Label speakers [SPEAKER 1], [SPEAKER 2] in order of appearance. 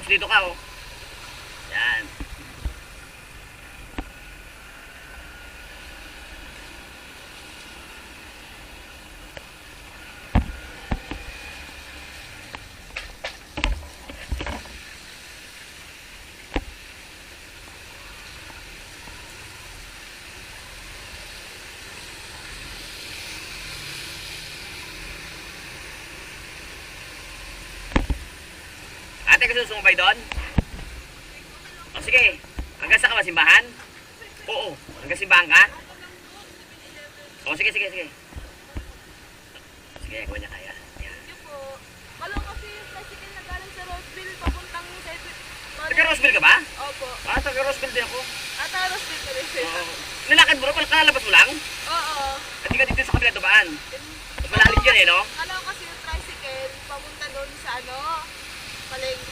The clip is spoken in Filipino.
[SPEAKER 1] tapos dito ka, oh. Yan. Ate, gusto sumabay doon? O sige, hanggang sa ka ba, simbahan? Oo, hanggang simbahan ka? O sige, sige, sige. Sige, kuha niya kaya. Yan.
[SPEAKER 2] Sige po. Kalong kasi yung tricycle na galing sa Roseville, papuntang sa...
[SPEAKER 1] Taga-Roseville ka ba?
[SPEAKER 2] Opo.
[SPEAKER 1] Ah, taga-Roseville din ako.
[SPEAKER 2] Taga-Roseville ka rin sila.
[SPEAKER 1] Oo. Nilakad mo rin, kalalabas mo lang?
[SPEAKER 2] Oo.
[SPEAKER 1] Hindi ka dito sa kabila dumaan. Malalim yan eh, no?
[SPEAKER 2] Kalong kasi yung tricycle, papunta doon sa ano, Palengke.